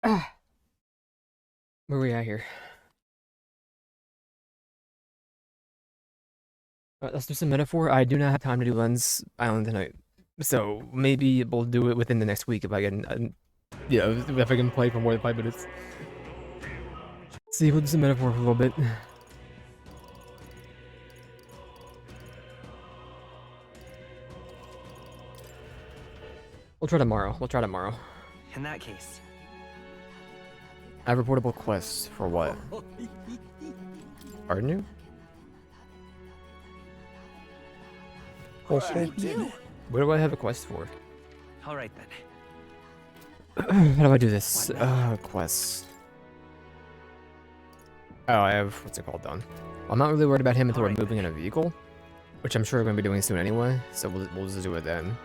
Ah, where are we at here? Let's do some metaphor. I do not have time to do Lens Island tonight, so maybe we'll do it within the next week if I can. If I can play for more than 5 minutes. See, we'll do some metaphor for a little bit. We'll try tomorrow. We'll try tomorrow. In that case. I have reportable quests for what? Pardon you? You did it. What do I have a quest for? All right then. How do I do this? What now? Quests. Oh, I have, what's it called, done. I'm not really worried about him until we're moving in a vehicle, which I'm sure we're going to be doing soon anyway, so we'll just do it then.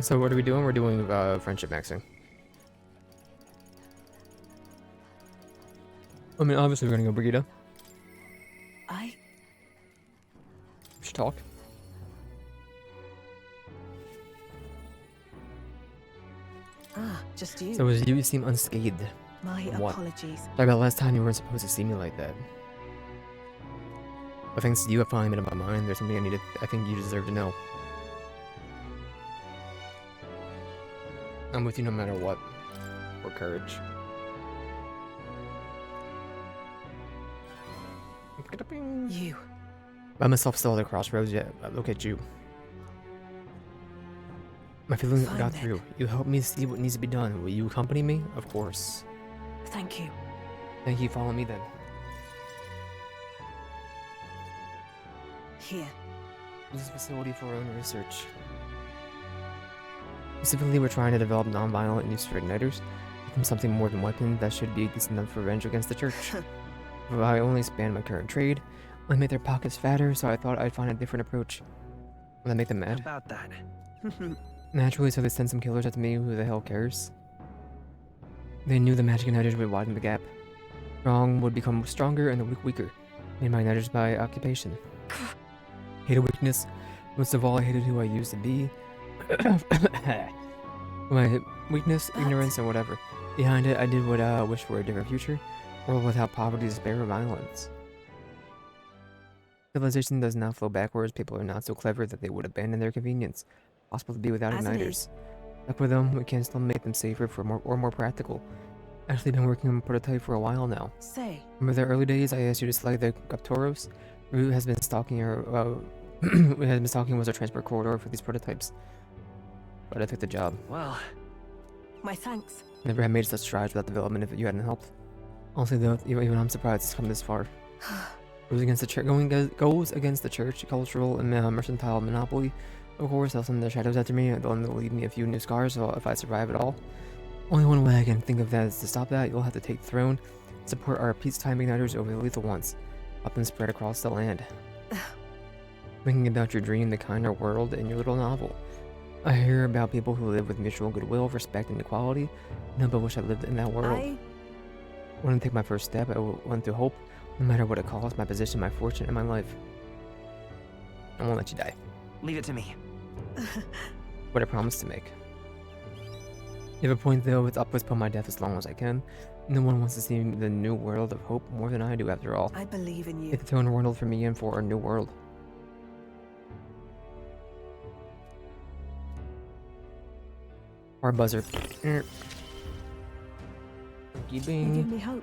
So what are we doing? We're doing friendship maxing. I mean, obviously we're going to go Brigitte. We should talk. Just you. So as you seem unscathed. My What? apologies. Sorry about last time, you weren't supposed to see me like that. But thanks to you, I finally made up my mind. There's something I think you deserve to know. I'm with you no matter what. For courage. You. By myself still at the crossroads yet. Look at you. My feelings Fine, got then. through. You helped me see what needs to be done. Will you accompany me? Of course. Thank you. Thank you. Follow me then. Here. Use this facility for our own research. Specifically, we're trying to develop non-violent use for igniters. Become something more than weapon that should be decent enough for revenge against the church. But I only expand my current trade. I make their pockets fatter, so I thought I'd find a different approach. Will that make them mad? About that. Naturally, so they send some killers after me. Who the hell cares? They knew the magic igniters would widen the gap. Strong would become stronger and the weak weaker. Made my igniters by occupation. Hated weakness. Most of all, I hated who I used to be. My weakness, ignorance, and whatever. Behind it, I did what I wished for a different future. A world without poverty, despair, or violence. Civilization does not flow backwards. People are not so clever that they would abandon their convenience. Possible to be without As it igniters. is. Like with them, we can still make them safer for more practical. Actually been working on a prototype for a while now. Say. Remember the early days I asked you to select the Captoros? Root has been stalking was our transport corridor for these prototypes. But I took the job. Well, My thanks. Never had made such strides without development if you hadn't helped. Honestly though, even I'm surprised it's come this far. Goes against the church, goes against the church, cultural and mercantile monopoly. Of course, they'll send their shadows after me, and they'll leave me a few new scars so if I survive at all. Only one way I can think of that is to stop that. You'll have to take the throne, support our peacetime igniters over the lethal ones, up and spread across the land. Thinking about your dream, the kinder world, in your little novel. I hear about people who live with mutual goodwill, respect, and equality. No, but wish I lived in that world. I When I take my first step, I want to hope, no matter what it costs, my position, my fortune, and my life. I won't let you die. leave it to me. What I promised to make. You have a point though, it's upwards upon my death as long as I can. No one wants to see the new world of hope more than I do after all. I believe in you. Get the throne world for me and for our new world. Our buzzer. You Bing. give me hope.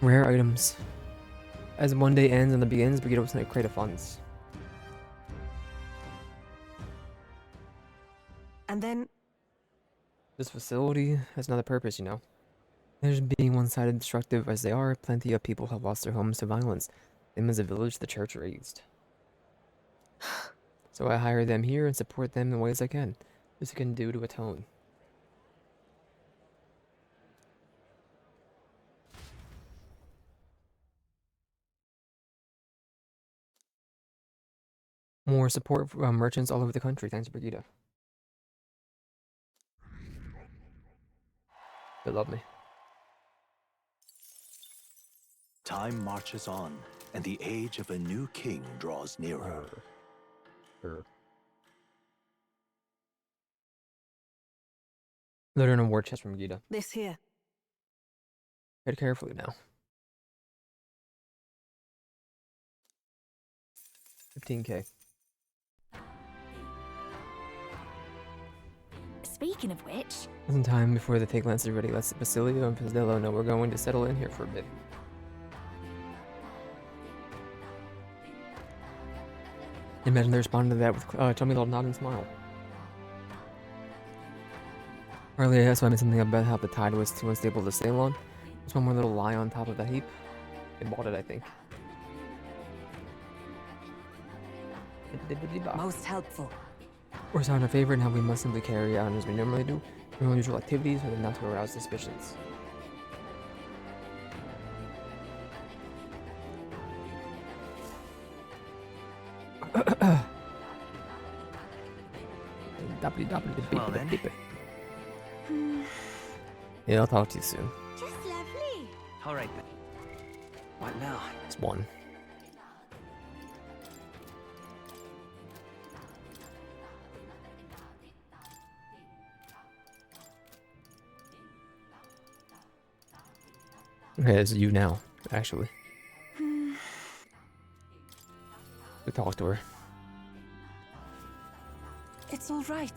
Rare items. As one day ends and the begins, we get to create a funds. And then This facility has another purpose, you know. There's being one-sided destructive as they are, plenty of people have lost their homes to violence. Them as a village the church raised. So I hire them here and support them in ways I can. This I can do to atone. More support from merchants all over the country. Thanks, Brigitte. They love me. Time marches on, and the age of a new king draws nearer. Learn a war chest from Gita. This here. Tread carefully now. 15k. Speaking of which, In time before the take lance is ready, let's Basilio and Pizzello know we're going to settle in here for a bit. Imagine they responded to that with tell me a little nod and smile. Earlier, I saw something about how the tide was too unstable to sail on. There's one more little lie on top of the heap. They bought it, I think. Most helpful. We're in our favor and how we must simply carry on as we normally do. No unusual activities or not to arouse suspicions. Well then. Yeah, I'll talk to you soon. just lovely. All right then. What now? It's one. Okay, it's you now, actually. We talked to her. It's all right.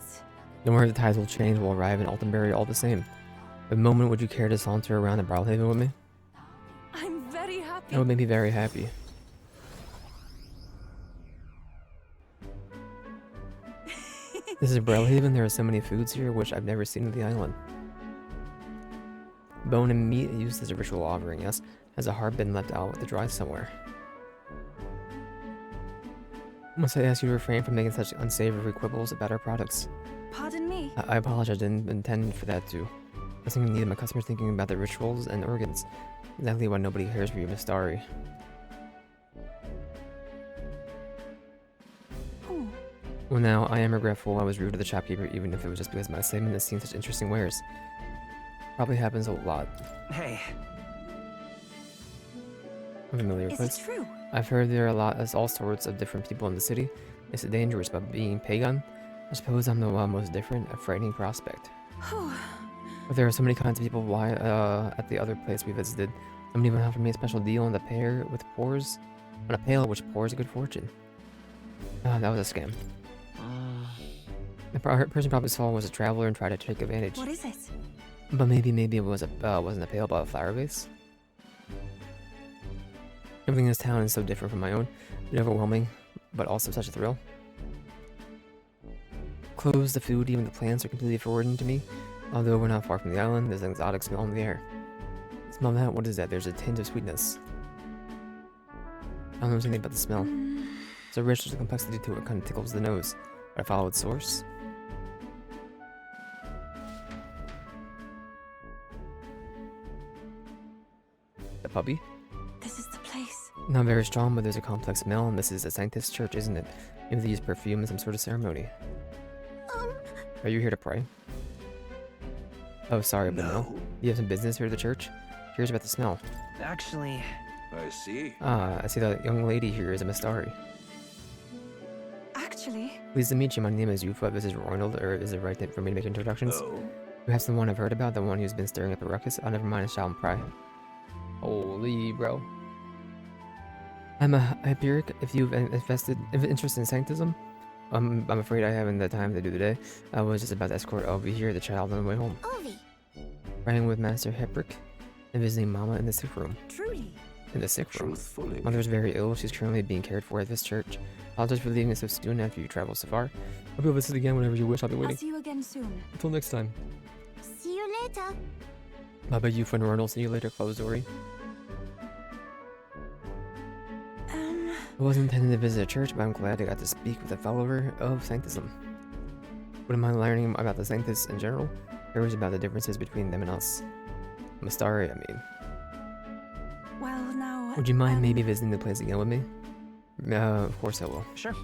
Don't worry, the tides will change. We'll arrive in Altenbury all the same. For the moment, would you care to saunter around the Brawlhaven with me? I'm very happy. That would make me very happy. This is Brawlhaven. There are so many foods here which I've never seen on the island. Bone and meat used as a ritual offering, yes? Has a heart been left out to dry somewhere? Must I ask you to refrain from making such unsavory quibbles about our products? Pardon me. I apologize, I didn't intend for that to. I was thinking neither my customers thinking about the rituals and organs. Exactly why nobody cares for you, Miss Starry. Oh, Well now, I am regretful I was rude to the shopkeeper even if it was just because my excitement has seen such interesting wares. Probably happens a lot. Hey, I'm familiar with is it this. true? I've heard there are all sorts of different people in the city. It's dangerous, but being pagan, I suppose I'm the most different, a frightening prospect. But there are so many kinds of people at the other place we visited. Somebody even offered me a special deal on a pail which pours a good fortune. That was a scam. The person probably saw was a traveler and tried to take advantage. What is it? But maybe it wasn't a pail but a flower vase. Everything in this town is so different from my own. It's overwhelming, but also such a thrill. Clothes, the food, even the plants are completely foreign to me. Although we're not far from the island, there's an exotic smell in the air. Smell that? What is that? There's a tinge of sweetness. I don't know anything about the smell. So rich, there's a complexity to it, kind of tickles the nose. But I follow its source. The puppy? This is the place. Not very strong, but there's a complex smell, and this is a Sanctus church, isn't it? Maybe they use perfume in some sort of ceremony. Are you here to pray? Oh, sorry, but no. You have some business here at the church? Curious about the smell. actually, I see. I see that young lady here is a Mistari. Actually, Pleased to meet you. My name is Yufa. This is Ronald, or is it right for me to make introductions? Oh, Perhaps the one I've heard about, the one who's been stirring up a ruckus? Oh, never mind, I shall pry. Holy bro. I'm a Hyperic. If you've interest in sanctism, I'm afraid I haven't the time to do today. I was just about to escort Ovi here, the child, on the way home. Ovi. Praying with Master Hyperic and visiting Mama in the sick room. truly. In the sick room. truthfully. Mother's very ill. She's currently being cared for at this church. Apologize for leaving us so soon after you travel so far. Hope you'll visit again whenever you wish. I'll be I'll waiting. see you again soon. Until next time. See you later. Bye bye, you friend Ronald. See you later, close Dory. I wasn't intending to visit a church, but I'm glad I got to speak with a follower of Sanctism. Wouldn't mind learning about the Sanctus in general. Curious about the differences between them and us. Mistari, I mean. Well, now. Would you mind maybe visiting the place again with me? Of course I will. sure.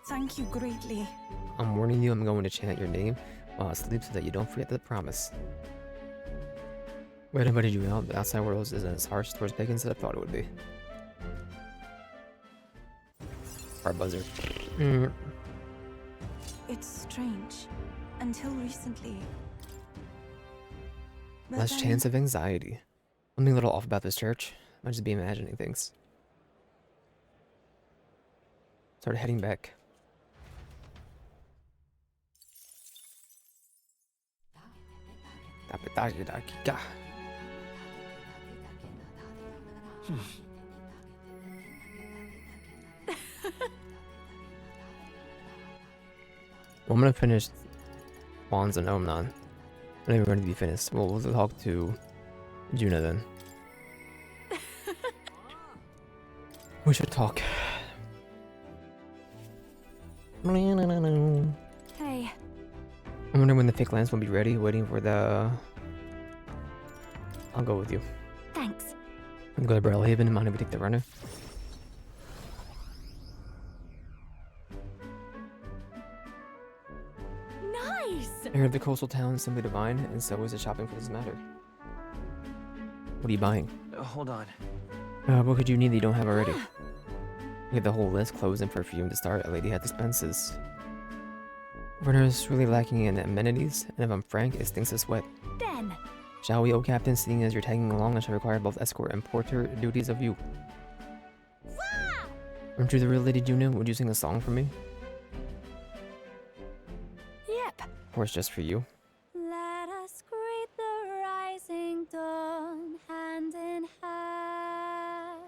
Thank you greatly. I'm warning you, I'm going to chant your name while I sleep so that you don't forget the promise. Wait, I invited you out. The outside world isn't as harsh towards pagans as I thought it would be. Our buzzer. It's strange. Until recently, But Less then- chance of anxiety. Something a little off about this church. Might just be imagining things. Started heading back. Well, I'm gonna finish Wands and Omnon. I'm not even going to be finished. Well, we'll talk to Juna then. We should talk. I'm Hey, wondering when the fake lands will be ready, waiting for the... I'll go with you. Thanks. I'm going to Barrelhaven and mind if we take the runner. Nice! I heard the coastal town is simply divine, and so is the shopping for this matter. What are you buying? Hold on. What could you need that you don't have already? We had the whole list, clothes and perfume to start. A lady had dispenses. Runner's really lacking in amenities, and if I'm frank, it stinks of sweat. Den. Shall we, O Captain, seeing as you're tagging along, I shall require both escort and porter duties of you. Aren't you the real Lady Juna? Would you sing a song for me? Yep. Of course, just for you. Let us greet the rising dawn, hand in hand.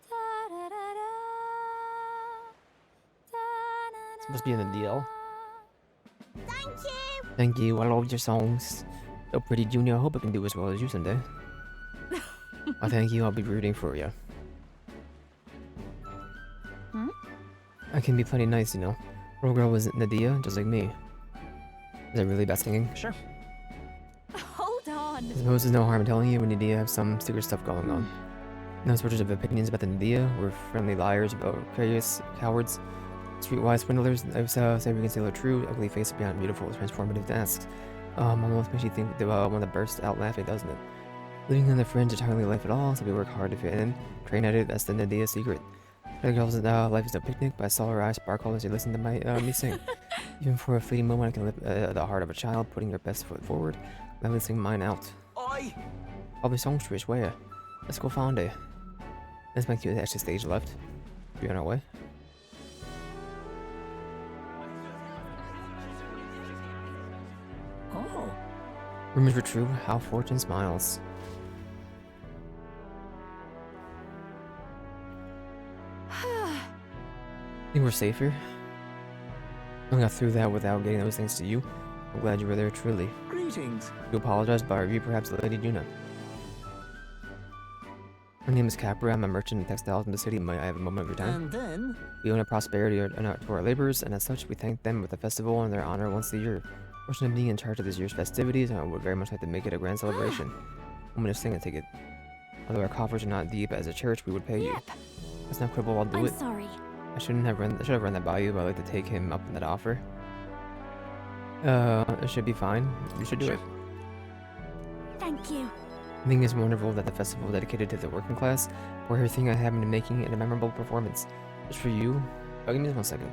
Da-da-da-da. It's supposed to be in the DL. Thank you! Thank you, I love your songs. So pretty, Junior. I hope I can do as well as you someday. I thank you, I'll be rooting for you. Hmm? I can be plenty nice, you know. Little girl was Nadia, just like me. Is that really bad singing? Sure. Hold on. I suppose there's no harm in telling you when Nadia have some secret stuff going on. No sorts of opinions about the Nadia. We're friendly liars, about curious cowards, streetwise swindlers. I say we can sail a true, ugly face beyond beautiful, transformative tasks. Almost makes you think that one that bursts out laughing, doesn't it? Living on the fringe is hardly life at all, so we work hard to fit in. Train at it, that's the Nadia secret. The girl's life is a picnic, but I saw her eyes sparkle as she listened to me sing. Even for a fleeting moment, I can lift the heart of a child, putting your best foot forward. Let me sing mine out. Oi! I'll be songstress, where? Let's go find her. Let's make you actually stage left. Be on our way. Oh. Rumors were true, how fortune smiles. Think we're safe here? I got through that without getting those things to you. I'm glad you were there, truly. Greetings. You apologize, but are you perhaps Lady Juna? My name is Capra. I'm a merchant in textiles in the city. Might I have a moment of your time? And then... We own a prosperity to our labors, and as such, we thank them with a festival in their honor once a year. Fortunate of being in charge of this year's festivities, and I would very much like to make it a grand celebration. I'm gonna sing a ticket. Although our coffers are not deep as a church, we would pay you. Yep. Let's not quibble, I'll do I'm it. sorry. I should have run that by you, but I'd like to take him up on that offer. It should be fine. You should do Sure. it. Thank you. I think it's wonderful that the festival dedicated to the working class, for everything I have into making it a memorable performance. Just for you. Oh, give me 1 second.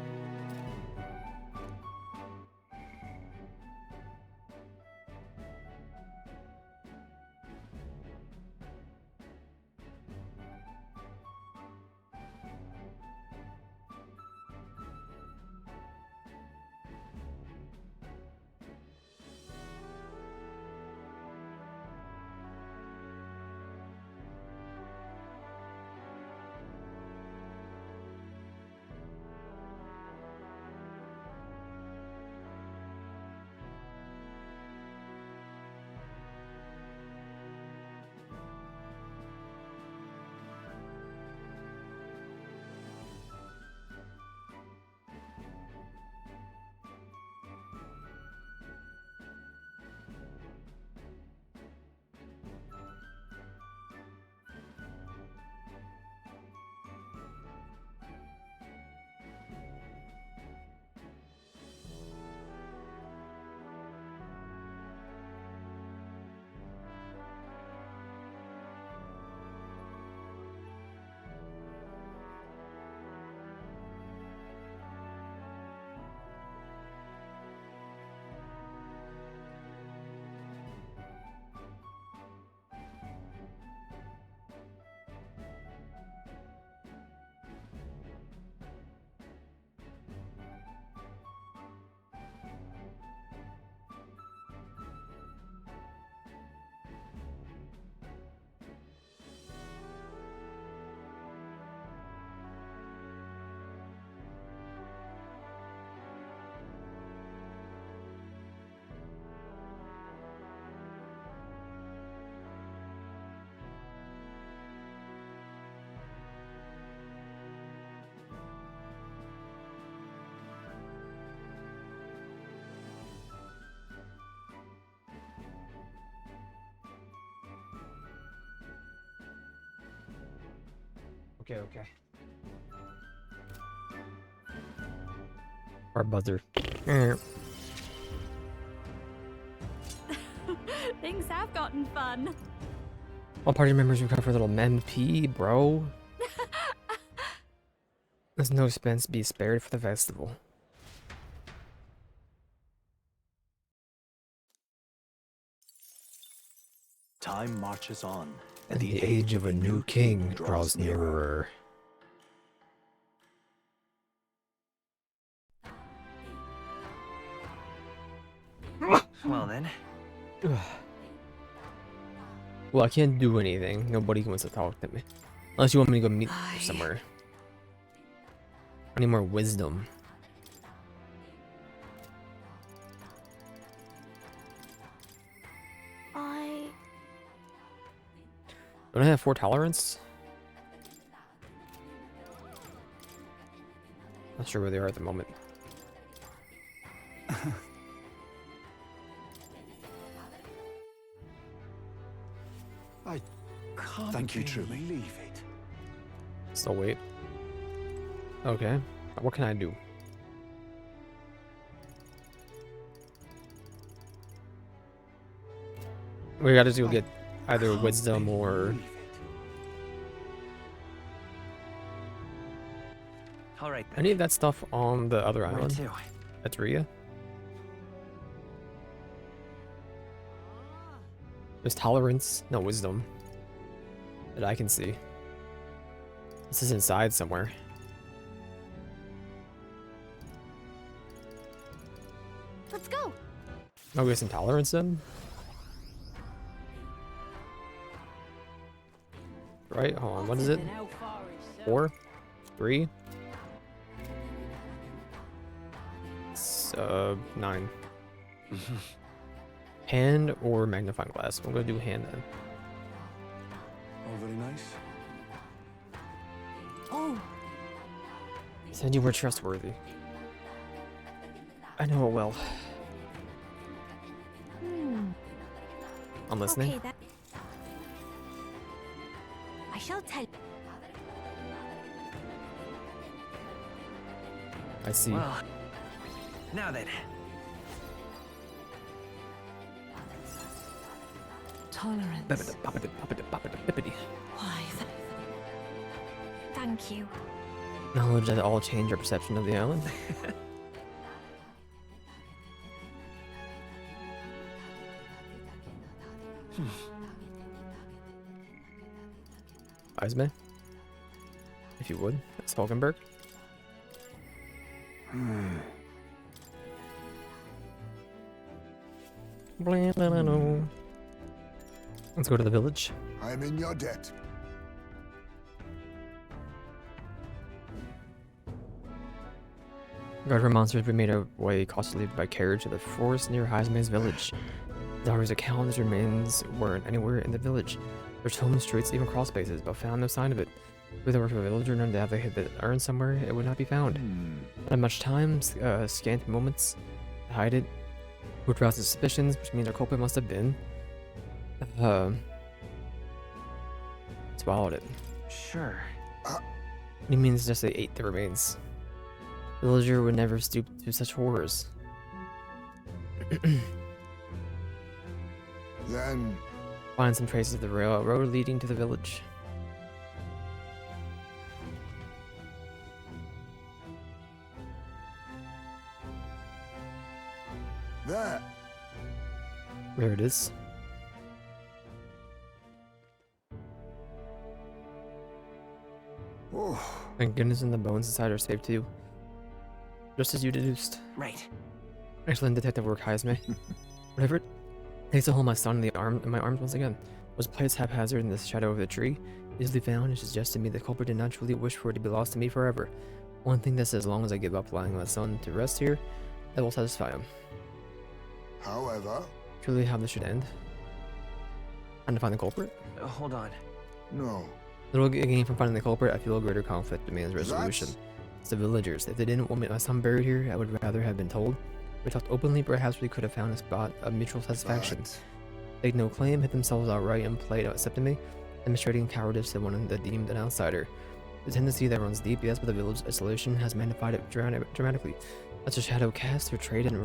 Okay. Our buzzer. Things have gotten fun. All party members request for a little MP, bro. There's no expense to be spared for the festival. Time marches on. And the age of a new king draws nearer. Well then. Well, I can't do anything. Nobody wants to talk to me. Unless you want me to go meet somewhere. I need more wisdom. Don't I have 4 tolerance? Not sure where they are at the moment. I can't Thank you, truly. Believe it. Still wait. Okay. What can I do? We gotta go get either wisdom or... Alright then. Any of that stuff on the other Where island? to? That's Rhea? There's tolerance, no wisdom. That I can see. This is inside somewhere. Let's go. Oh, we have some tolerance then? Right, hold on, what is it? 4? 3? It's, 9. Hand or magnifying glass? I'm gonna do hand then. Oh, very nice. Oh, Said you were trustworthy. I know it well. I'm listening. Okay, then. I shall tell. I see. Well, now then. tolerance. Why? Thank you. Knowledge that all change our perception of the island. Eisman, if you would, Spalkenberg. Let's go to the village. I'm in your debt. Guard monsters were made away costly by carriage to the forest near Heisman's village. Dahmer's account his remains weren't anywhere in the village. There's home streets, even crawl spaces, but found no sign of it. If there were a villager known to have the urn somewhere, it would not be found. Not much time, scant moments to hide it. Would rouse suspicions, which means our culprit must have been. Swallowed it. Sure. He means just they ate the remains. The villager would never stoop to such horrors. Then Find some traces of the railroad leading to the village. there. There it is. Oh, Thank goodness, and the bones inside are safe too. Just as you deduced. Right. Excellent detective work, Heisman. Whatever it takes to hold my son in my arms once again. Was placed haphazard in the shadow of the tree, easily found, and suggests to me the culprit did not truly wish for it to be lost to me forever. One thing that says, as long as I give up lying my son to rest here, that will satisfy him. however, Truly how this should end. Trying to find the culprit? Hold on. no. Little gain from finding the culprit, I feel a greater conflict demands resolution. That's- It's the villagers. If they didn't want my son buried here, I would rather have been told. We talked openly, perhaps we could have found a spot of mutual satisfaction. But Take no claim, hit themselves outright and played accepting me, demonstrating cowardice to one that deemed an outsider. The tendency that runs deep, yes, but the village isolation has magnified it dramatically. Such a shadow cast through trade and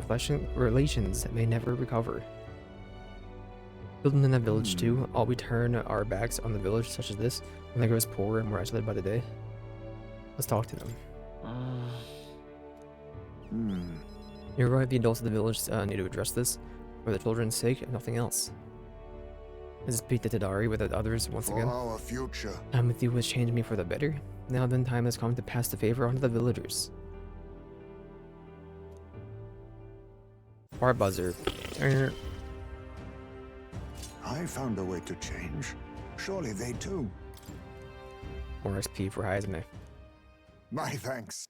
relations that may never recover. Building in that village too, all we turn our backs on the village such as this when they grows poorer and more isolated by the day. Let's talk to them. You're right, the adults of the village need to address this for the children's sake, if nothing else. This is Pete the Tadari with the others once again. For our future. Time with you has changed me for the better. Now then, time has come to pass the favor on to the villagers. Bar buzzer. I found a way to change. Surely they too. More XP for Heisme. My thanks.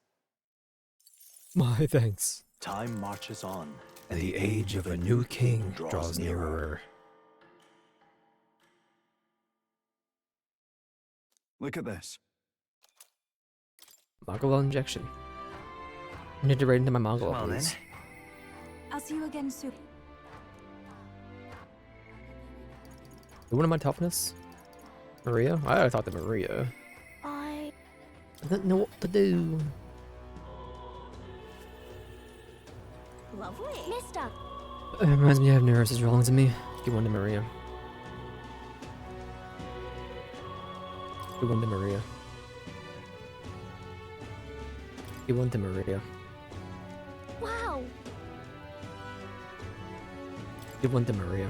My thanks. Time marches on. And the age of a new king draws nearer. Look at this. Magala injection. I need to write into my Magala, Well then. please. I'll see you again soon. What am I toughness? Maria? I thought that Maria. I don't know what to do. lovely. Mister. It reminds me of nurses rolling to me. Give one to Maria. Give one to Maria. Give one to Maria. Wow. Give one to Maria.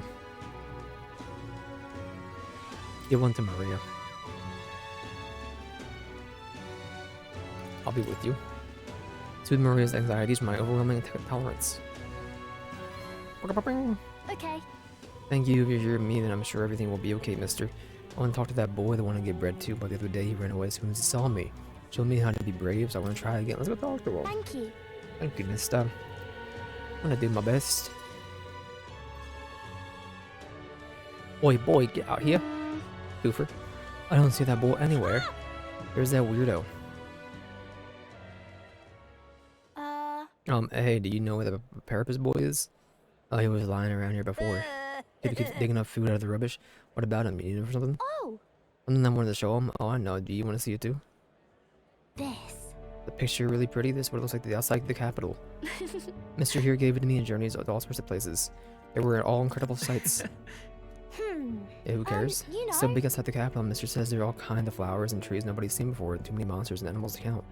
Give one to Maria. I'll be with you. Soothe Maria's anxieties from my overwhelming tolerance. Okay. Thank you. If you're here with me, then I'm sure everything will be okay, mister. I want to talk to that boy that I want to give bread to, but the other day he ran away as soon as he saw me. Showed me how to be brave, so I want to try again. Let's go talk to him. Thank you. Thank you, mister. I'm gonna do my best. Oi, boy, get out here. Goofer. I don't see that boy anywhere. There's that weirdo. Hey, do you know where the Parapus boy is? Oh, he was lying around here before. Did he keep digging up food out of the rubbish? What about him? You need him for something? Oh. Something I wanted to show him? Oh, I know. Do you want to see it too? This. The picture really pretty? This is what it looks like outside the capital. Mr. here gave it to me in journeys to all sorts of places. They were all incredible sights. Yeah, who cares? You know. So big outside the capital, Mr. says there are all kinds of flowers and trees nobody's seen before, and too many monsters and animals to count.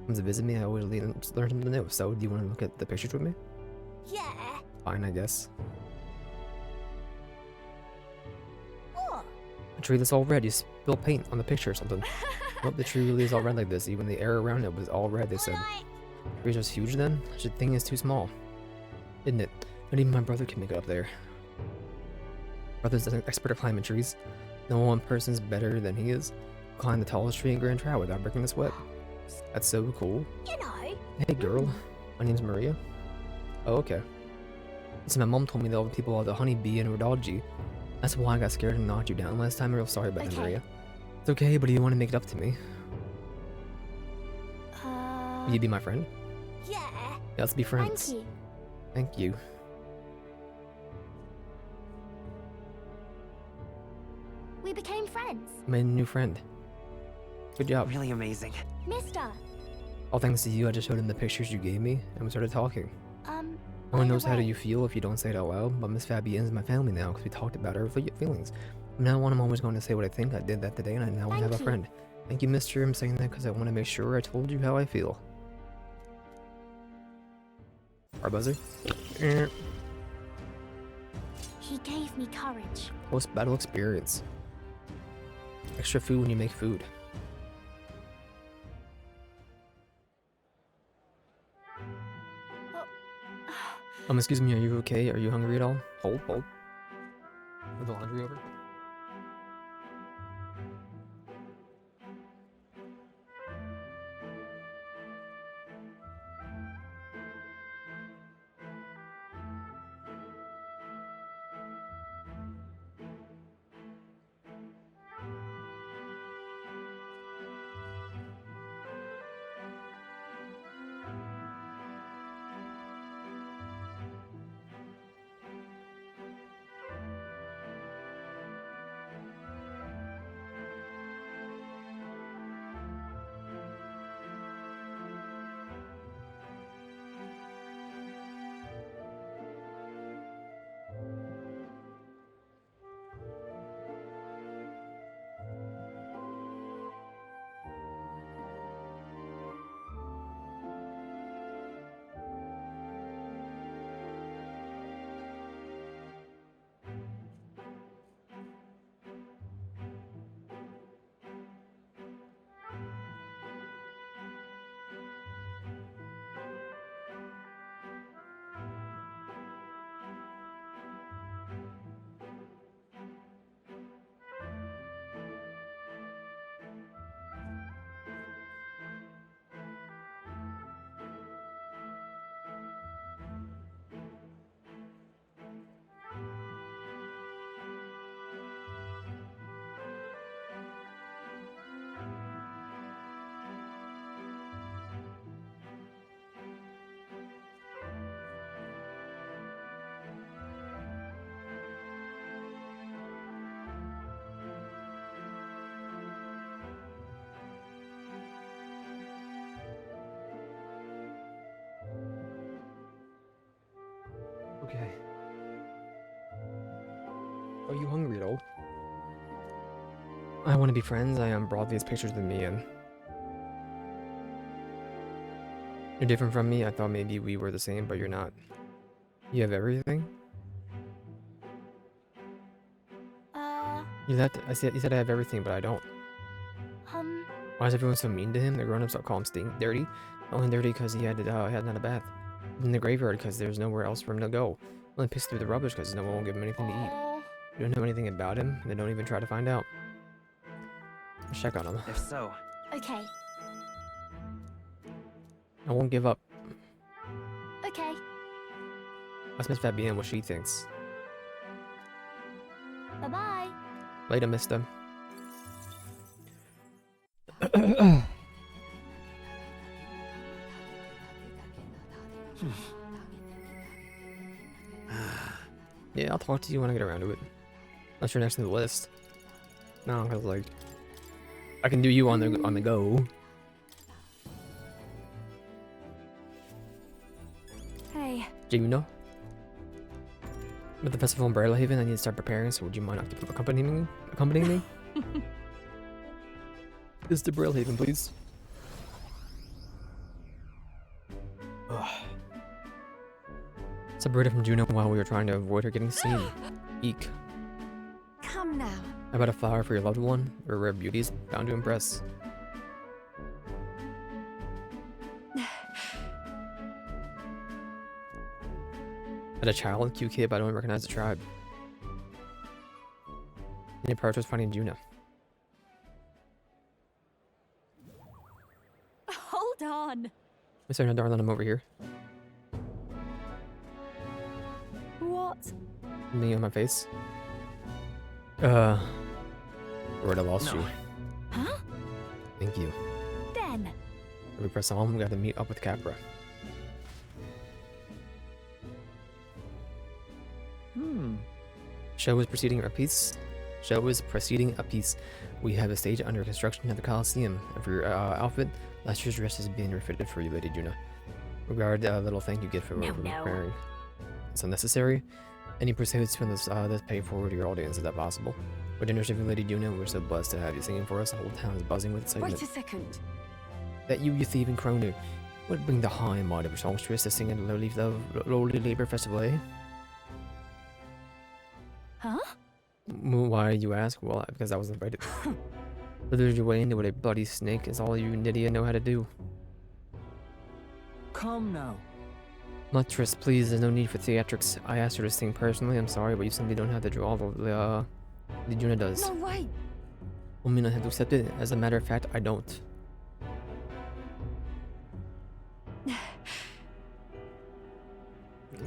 Comes to visit me, I always learn something new. So, do you want to look at the pictures with me? Yeah. Fine, I guess. Oh. A tree that's all red. You spill paint on the picture or something. Nope, the tree really is all red like this. Even the air around it was all red, they said. The tree's just huge then? Such a thing is too small. Isn't it? Not even my brother can make it up there. Brother's an expert at climbing trees. No one person's better than he is. Climb the tallest tree in Grand Trial without breaking a sweat. That's so cool. You know. Hey girl, my name's Maria. Oh, okay. See, my mom told me that all the people are the honeybee and Rodalji. That's why I got scared and knocked you down last time. I'm real sorry about that, Maria. It's okay, but do you want to make it up to me? Will you be my friend? Yeah. Let's be friends. Thank you. Thank you. We became friends. I made a new friend. Good job. Really amazing. Mister. All thanks to you, I just showed him the pictures you gave me, and we started talking. No one by knows the how do way- you feel if you don't say it out loud, but Miss Fabienne is my family now because we talked about our feelings. From now on, I'm always going to say what I think. I did that today, and I now have a Thank you. friend. Thank you, mister. I'm saying that because I want to make sure I told you how I feel. Our buzzer. He gave me courage. Post-battle experience. Extra food when you make food. Excuse me, are you okay? Are you hungry at all? Hold. Move the laundry over. Okay. Are you hungry at all? I want to be friends. I brought these pictures with me and you're different from me. I thought maybe we were the same, but you're not. You have everything? You said I have everything, but I don't. Why is everyone so mean to him? The grown-ups all call him stink dirty. Only dirty because he had not a bath. In the graveyard because there's nowhere else for him to go. Only pissed through the rubbish because no one will give him anything to eat. You don't know anything about him, and they don't even try to find out. Let's check on him. If so, Okay. I won't give up. Okay. Ask Miss Fabienne what she thinks. Bye-bye. Later, mister. Yeah, I'll talk to you when I get around to it. Unless you're next to the list. No, because like I can do you on the go. Hey. Do you know? With the festival in Bridal Haven, I need to start preparing. So would you mind accompanying me? Accompanying me? This is the Bridal Haven, please. Ugh. Separated from Juno while we were trying to avoid her getting seen. Eek. Come now. How about a flower for your loved one? Or rare beauties bound to impress? Had a child, cute kid, but I don't recognize the tribe. Any part was finding Juno. Hold on. Mr. Darling, I'm over here. What? Me on my face. Where'd I lost No. you? Huh? Thank you. Then. We press on, we gotta meet up with Capra. Show is proceeding apace. We have a stage under construction at the Coliseum. And for your outfit, last year's dress is being refitted for you, Lady Juna. Regard a little thank you gift for preparing. It's unnecessary. Any proceeds from this pay forward to your audience. Is that possible? We're dinner serving Lady Juna. We're so blessed to have you singing for us. The whole town is buzzing with excitement. Wait a second. That you thieving crony, would bring the high mind of a songstress to sing at the lowly labor festival, eh? Huh? Why, you ask? Well, because I was invited. Lose your way into what a bloody snake is all you Nydia know how to do. Come now. Mattress, please, there's no need for theatrics. I asked her to sing personally, I'm sorry, but you simply don't have the draw the Juna does. No way. I mean, I have to accept it. As a matter of fact, I don't.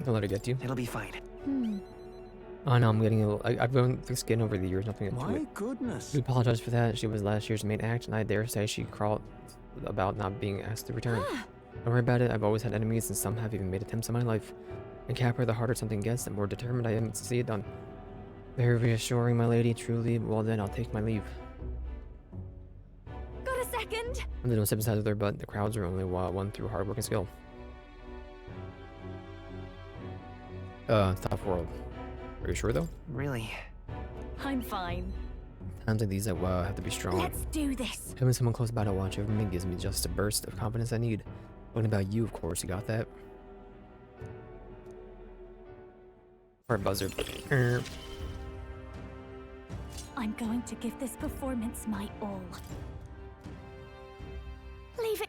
Don't let her get you. It'll be fine. I know, I'm getting a little... I've grown thick skin over the years, nothing into My it. goodness. We apologize for that. She was last year's main act, and I dare say she crawled about not being asked to return. Don't worry about it. I've always had enemies, and some have even made attempts in my life. And Capra, the harder something gets, the more determined I am to see it done. Very reassuring, my lady. Truly. Well, then I'll take my leave. Got a second? I'm no sympathize with her, but the crowds are only won through hard work and skill. Tough world. Are you sure though? Really? I'm fine. Times like these, I have to be strong. Let's do this. Having someone close by to watch over me gives me just a burst of confidence I need. What about you, of course? You got that? Or buzzer. I'm going to give this performance my all. Leave it.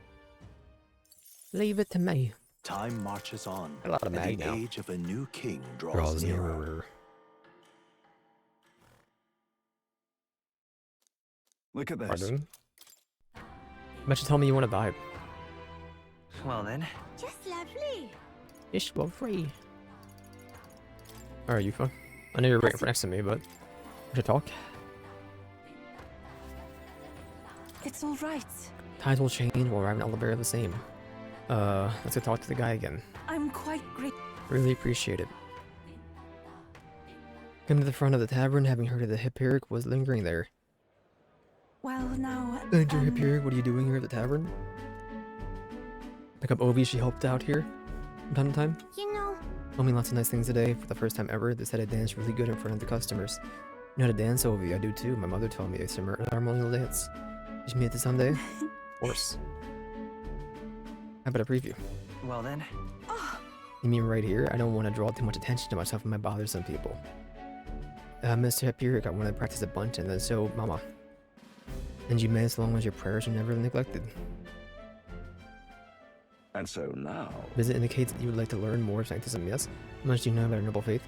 Leave it to me. Time marches on. A lot of and mag the now. age of a new king draws, Draws nearer. nearer. Look at this. Pardon? But you tell me you want to vibe. Well then. Just lovely. Ish, well, free. Alright, you fun? I know you're right next to me, but we should talk. It's all right. Tides will change while Raven and Oliver are the same. Let's go talk to the guy again. I'm quite great. Really appreciate it. Come to the front of the tavern, having heard of the Hipperic was lingering there. Well, now. Enter Hipperic, what are you doing here at the tavern? Pick up Ovi, she helped out here. from time to time. You know, Told me lots of nice things today. For the first time ever, they said I danced really good in front of the customers. You know how to dance, Ovi? I do too. My mother taught me a ceremonial dance. Did you meet this someday? Of course. How about a preview? Well then. You mean right here? I don't want to draw too much attention to myself and might bother some people. Mr. Hyperic, I want to practice a bunch, and then so, Mama. And you may, as long as your prayers are never neglected. And so now... Does it indicate that you would like to learn more of Sanctism? Yes. How much do you know about our noble faith?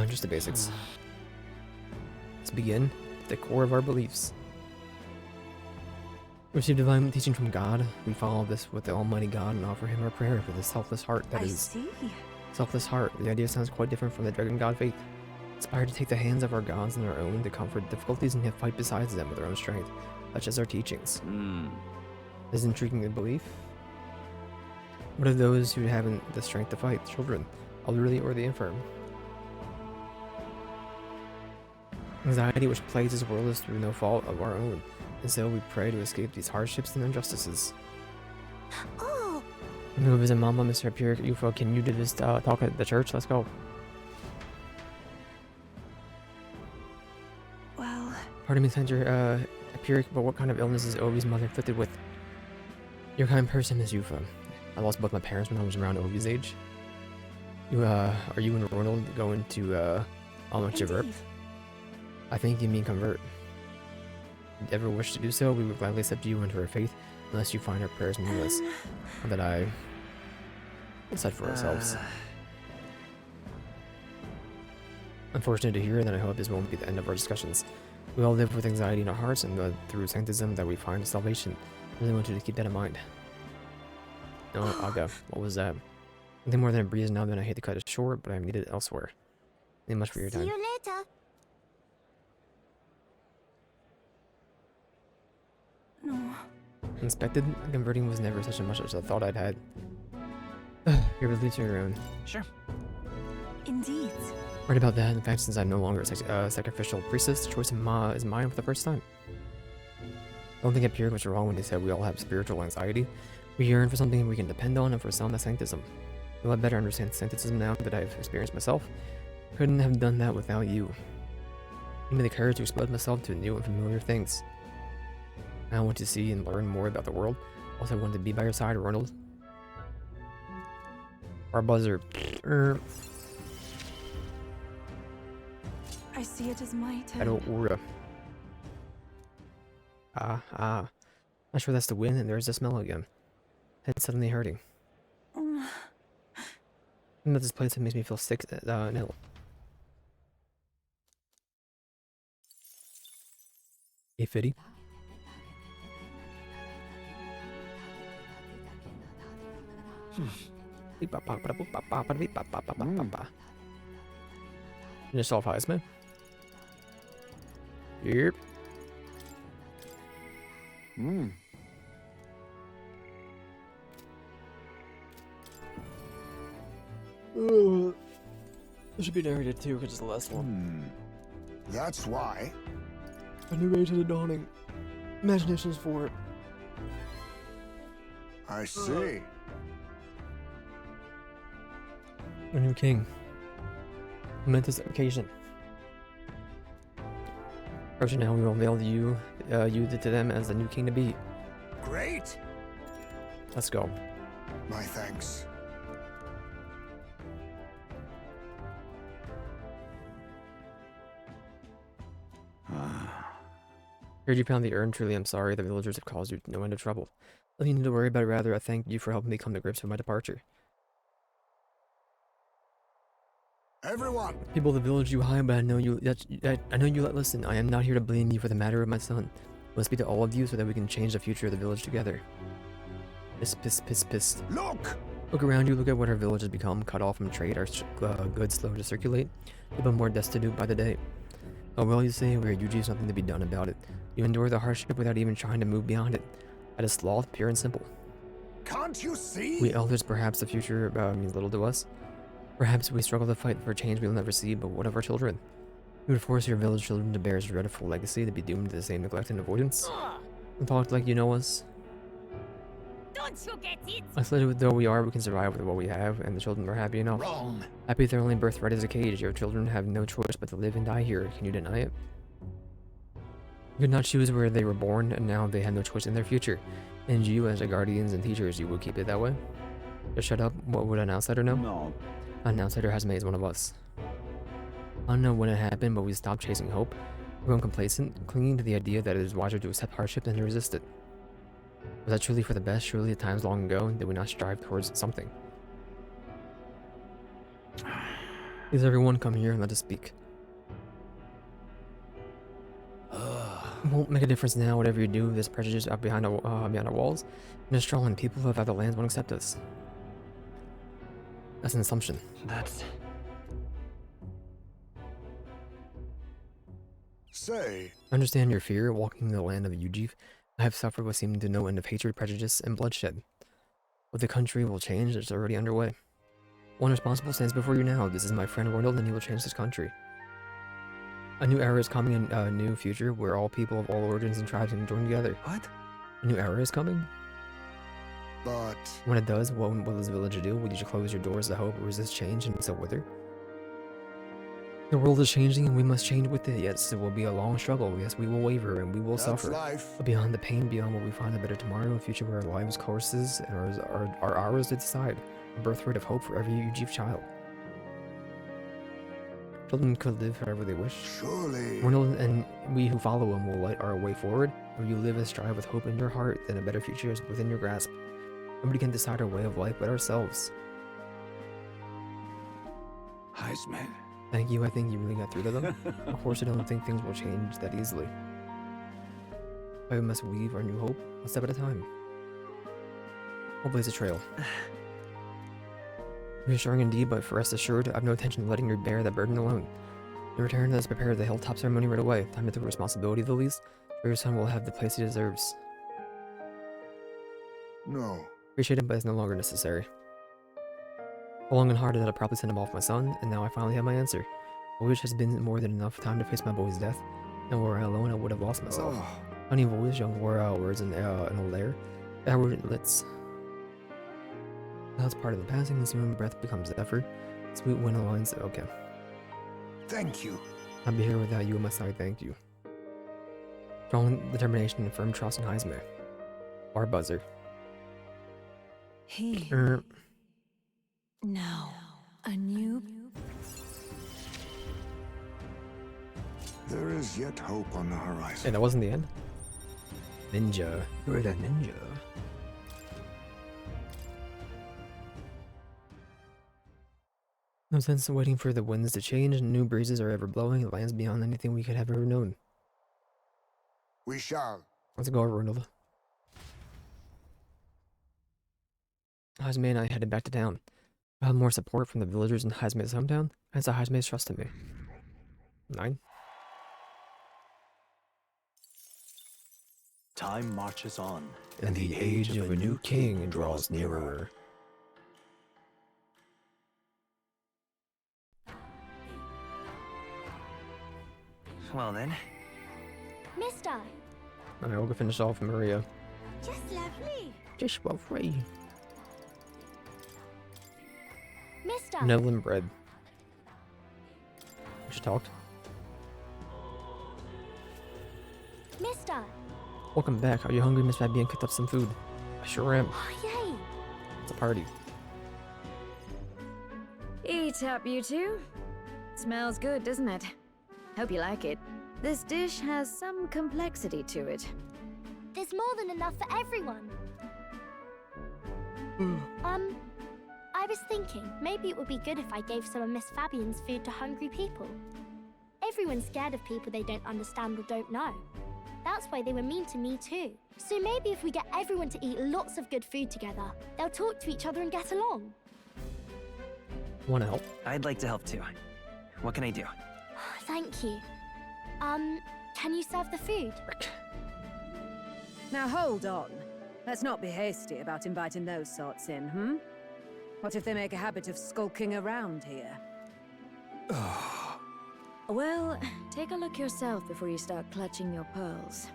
Just the basics. Let's begin at the core of our beliefs. We receive divine teaching from God. We follow this with the Almighty God and offer Him our prayer with a selfless heart. That is, see. selfless heart. The idea sounds quite different from the Dragon God faith. Inspired to take the hands of our gods in our own to comfort difficulties and yet fight besides them with our own strength, such as our teachings. This is intriguing a belief. What of those who haven't the strength to fight? Children, elderly, or the infirm? Anxiety which plagues this world is through no fault of our own, and so we pray to escape these hardships and injustices. oh, I'm gonna go visit Mama, Mr. Hyperic, UFO. Can you do this talk at the church? Let's go. Well, Pardon me, Senator Hyperic, but what kind of illness is Ovi's mother inflicted with? You're a kind person, Miss Yufa. I lost both my parents when I was around Ovi's age. Are you and Ronald going to Almachivert? indeed. I think you mean convert. If you ever wish to do so, we would gladly accept you into our faith, unless you find our prayers meaningless. Not that I decide for ourselves. Unfortunate to hear, then I hope this won't be the end of our discussions. We all live with anxiety in our hearts, and through sanctism that we find salvation. I really want you to keep that in mind. No, Aga, what was that? Nothing more than a breeze now, then I hate to cut it short, but I'm needed elsewhere. Thank you much for your see time. you later. No. Inspected? Converting was never such a much as I thought I'd had. You're releasing your own. Sure. Indeed. Right about that. In fact, since I'm no longer a sacrificial priestess, the choice of Ma is mine for the first time. I don't think Hyperic was wrong when he said we all have spiritual anxiety. We yearn for something we can depend on, and for some, that's sanctism. You'll better understand sanctism now that I've experienced myself. Couldn't have done that without you. Give me the courage to expose myself to new and familiar things. I want to see and learn more about the world. Also, I want to be by your side, Ronald. Our buzzer. I see it as my turn. Hello, Aura. Not sure that's the wind, and there's the smell again. Head's suddenly hurting. Something about this place that makes me feel sick and ill. Hey, Fitty. Just off highs, man. Yep. This should be narrated too, because it's the last one. That's why. A new age is dawning. Imagination's for it. I see. A new king. Momentous occasion. Approaching now, we will unveil you to them as the new king to be. Great. Let's go. My thanks. Heard you found the urn. Truly, I'm sorry. The villagers have caused you no end of trouble. Nothing you need to worry about. Rather, I thank you for helping me come to grips with my departure. Everyone. People of the village you high, but I know you let listen. I am not here to blame you for the matter of my son. I must speak to all of you so that we can change the future of the village together. Piss. Look. Look around you. Look at what our village has become. Cut off from trade. Our goods slow to circulate. People more destitute by the day. Oh well, you say we are usually something to be done about it. You endure the hardship without even trying to move beyond it. That is sloth, pure and simple. Can't you see? We elders, perhaps the future means little to us. Perhaps we struggle to fight for change we'll never see, but what of our children? You would force your village children to bear a dreadful legacy to be doomed to the same neglect and avoidance? And talk like you know us? Don't you get it? Isolated though we are, we can survive with what we have, and the children are happy enough. Wrong. Happy their only birthright is a cage. Your children have no choice but to live and die here. Can you deny it? You could not choose where they were born, and now they have no choice in their future. And you, as their guardians and teachers, you will keep it that way? Just shut up. What would an outsider know? No. An outsider has made one of us. I don't know when it happened, but we stopped chasing hope. We've grown complacent, clinging to the idea that it is wiser to accept hardship than to resist it. Was that truly for the best? Surely at times long ago, did we not strive towards something? Please everyone come here and let us speak. It won't make a difference now. Whatever you do, there's prejudice out behind our walls, and it's strong, and people of other lands won't accept us. That's an assumption. That's... Say, I understand your fear. Walking in the land of Ujiv, I have suffered what seemed to no end of hatred, prejudice, and bloodshed. But the country will change. It's already underway. One responsible stands before you now. This is my friend Ronald, and he will change this country. A new era is coming, a new future where all people of all origins and tribes can join together. What? A new era is coming? but When it does, what will this village do? Will you close your doors to hope, resist change, and so wither? The world is changing, and we must change with it. Yes, it will be a long struggle. Yes, we will waver, and we will that's suffer. life. But beyond the pain, beyond what we find a better tomorrow, a future where our lives courses and are ours to decide. A birthright of hope for every Ujiv child. Children could live however they wish. Surely. Ronald and we who follow him will light our way forward. Will you live and strive with hope in your heart, then a better future is within your grasp. Nobody can decide our way of life but ourselves. Heisman. Thank you, I think you really got through to them. Of course, I don't think things will change that easily. But we must weave our new hope, one step at a time. We'll blaze a trail. Reassuring indeed, but for rest assured, I've no intention of letting you bear that burden alone. In return, let us prepare the hilltop ceremony right away. Time to take responsibility of the least, for your son will have the place he deserves. No. Appreciate it, but it's no longer necessary. For long and hard that I probably sent him off my son, and now I finally have my answer. A wish has been more than enough time to face my boy's death, and were I alone, I would have lost myself. Oh, Honey voice, young words in old air. Let's. That's part of the passing, and soon breath becomes effort. Sweet wind aligns. Okay. thank you. I'll be here without you, must I thank you. Strong determination and firm trust in Heismer. Our buzzer. He. Now, a new. There is yet hope on the Hey, horizon. that wasn't the end? Ninja. You're the ninja. No sense in waiting for the winds to change, and new breezes are ever blowing. It lands beyond anything we could have ever known. We shall. Let's go, Ronald. Heisme and I headed back to town. I had more support from the villagers in Heisme's hometown, and so Heisme's trusted me. 9. Time marches on, And the age of a new king draws nearer. Well then. Mister, Alright, we'll go finish off Maria. just lovely. Just for free. Mister, Neville bread. She talked. Mister. Welcome back. Are you hungry, Miss Fabian? Cooked up some food. I sure am. Oh, yay. It's a party. Eat up, you two. Smells good, doesn't it? Hope you like it. This dish has some complexity to it. There's more than enough for everyone. I was thinking maybe it would be good if I gave some of Miss Fabian's food to hungry people. Everyone's scared of people they don't understand or don't know. That's why they were mean to me too. So maybe if we get everyone to eat lots of good food together, they'll talk to each other and get along. Wanna help? I'd like to help too. What can I do? Thank you. Can you serve the food? Now hold on. Let's not be hasty about inviting those sorts in, What if they make a habit of skulking around here? Well, take a look yourself before you start clutching your pearls.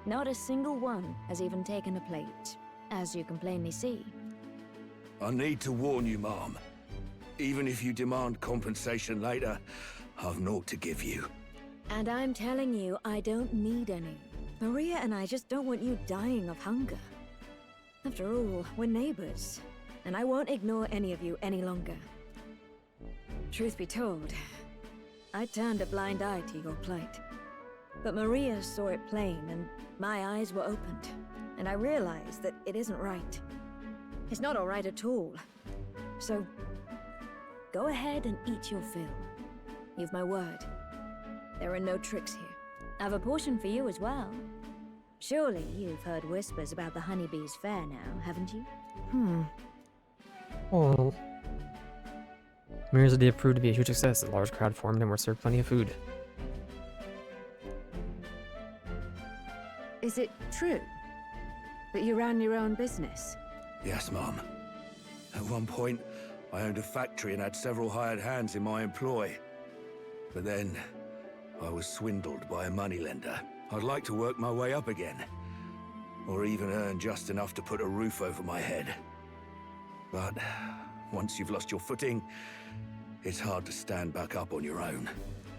Not a single one has even taken a plate. as you can plainly see. I need to warn you, Mom. Even if you demand compensation later, I've naught to give you. And I'm telling you, I don't need any. Maria and I just don't want you dying of hunger. After all, we're neighbors, and I won't ignore any of you any longer. Truth be told, I turned a blind eye to your plight. But Maria saw it plain, and my eyes were opened, and I realized that it isn't right. It's not all right at all. So, go ahead and eat your fill. You've my word. There are no tricks here. I've a portion for you as well. Surely you've heard whispers about the honeybees fair now, haven't you? Well, Maria's idea proved to be a huge success. A large crowd formed and were served plenty of food. Is it true that you ran your own business? Yes, Mom. At one point, I owned a factory and had several hired hands in my employ. But then, I was swindled by a moneylender. I'd like to work my way up again. Or even earn just enough to put a roof over my head. But once you've lost your footing, it's hard to stand back up on your own.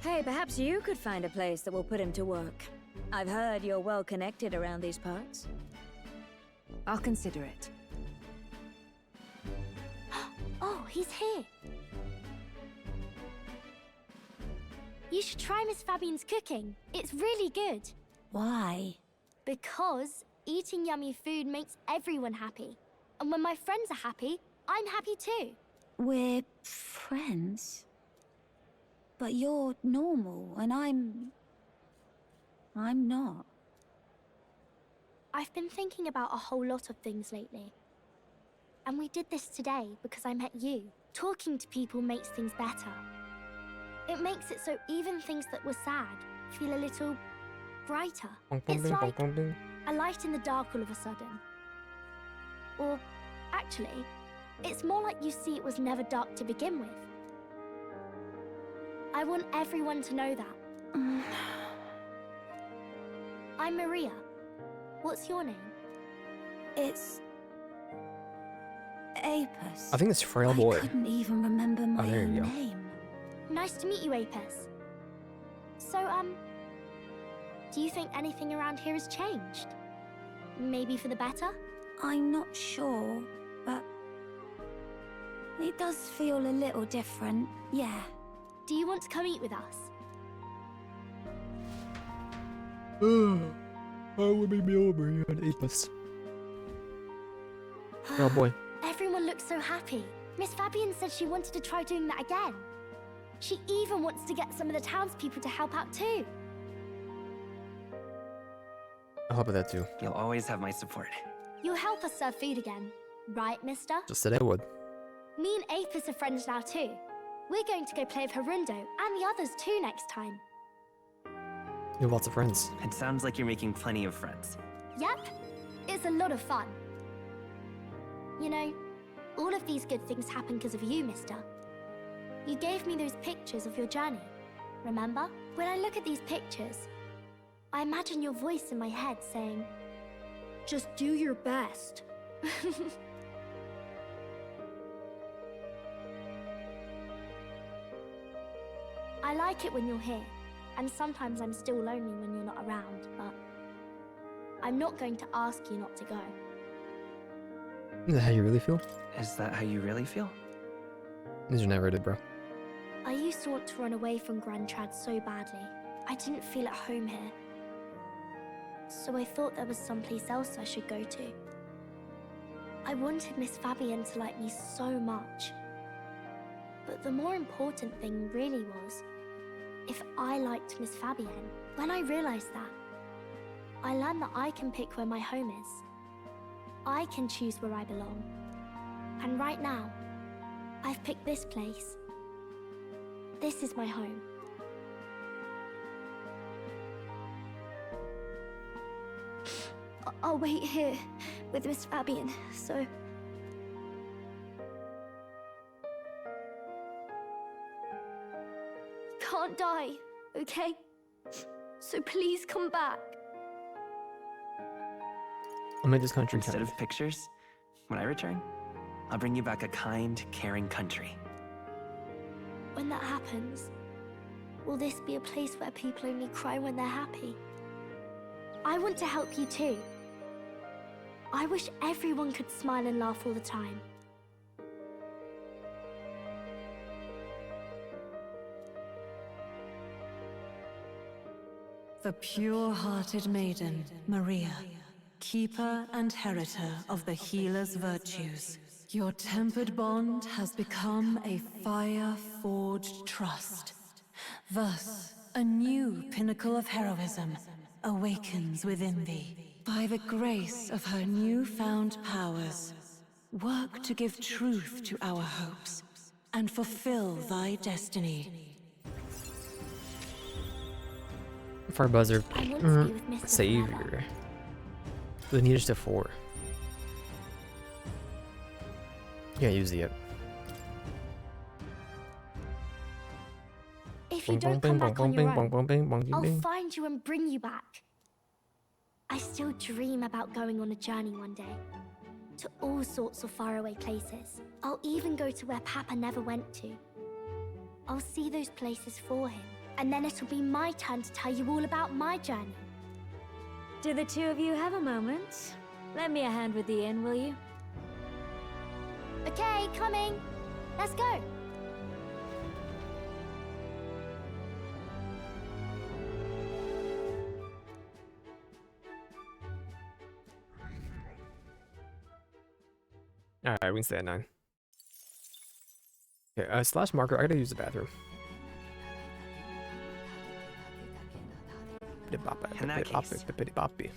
Hey, perhaps you could find a place that will put him to work. I've heard you're well connected around these parts. I'll consider it. Oh, he's here. You should try Miss Fabian's cooking. It's really good. Why? Because eating yummy food makes everyone happy. And when my friends are happy, I'm happy too. We're friends. But you're normal, and I'm not. I've been thinking about a whole lot of things lately. And we did this today because I met you. Talking to people makes things better. It makes it so even things that were sad feel a little brighter. It's like a light in the dark all of a sudden. Or, actually, it's more like you see it was never dark to begin with. I want everyone to know that. I'm Maria. What's your name? It's... Apis. I think it's Frail Boy. I couldn't even remember my there own you go. name. Nice to meet you, Apis. So, do you think anything around here has changed? Maybe for the better? I'm not sure, but... it does feel a little different, yeah. Do you want to come eat with us? I would be me over here at Apis. Frail Boy. Everyone looks so happy. Miss Fabian said she wanted to try doing that again. She even wants to get some of the townspeople to help out too. I'll help with that too. You'll always have my support. You'll help us serve food again, right, mister? Just said I would. Me and Apis are friends now too. We're going to go play with Harundo and the others too next time. You have lots of friends. It sounds like you're making plenty of friends. Yep, it's a lot of fun. You know, all of these good things happen because of you, mister. You gave me those pictures of your journey, remember? When I look at these pictures, I imagine your voice in my head saying, just do your best. I like it when you're here, and sometimes I'm still lonely when you're not around, but I'm not going to ask you not to go. Is that how you really feel? Is that how you really feel? These are narrated, bro. I used to want to run away from Grand Trad so badly. I didn't feel at home here. So I thought there was someplace else I should go to. I wanted Miss Fabian to like me so much. But the more important thing really was if I liked Miss Fabian. When I realized that, I learned that I can pick where my home is. I can choose where I belong. And right now, I've picked this place. This is my home. I'll wait here with Miss Fabian, so... Can't die, okay? So please come back. I'll make this country Instead kind of pictures, when I return, I'll bring you back a kind, caring country. When that happens, will this be a place where people only cry when they're happy? I want to help you too. I wish everyone could smile and laugh all the time. The pure-hearted maiden, Maria, keeper and heritor of the healer's virtues. Your tempered bond has become a fire-forged trust. Thus, a new pinnacle of heroism awakens within thee. By the grace of her newfound powers, work to give truth to our hopes and fulfill thy destiny. Fire Buzzer. I want to be with Mr. Savior. Forever. The need is to 4. Can't use it yet. If you don't come back on your own, I'll Bing. find you and bring you back. I still dream about going on a journey one day. To all sorts of faraway places. I'll even go to where Papa never went to. I'll see those places for him. And then it'll be my turn to tell you all about my journey. Do the two of you have a moment? Lend me a hand with the inn, will you? Okay, coming. Let's go. Alright, we can stay at 9. Okay, slash marker. I gotta use the bathroom. In that case,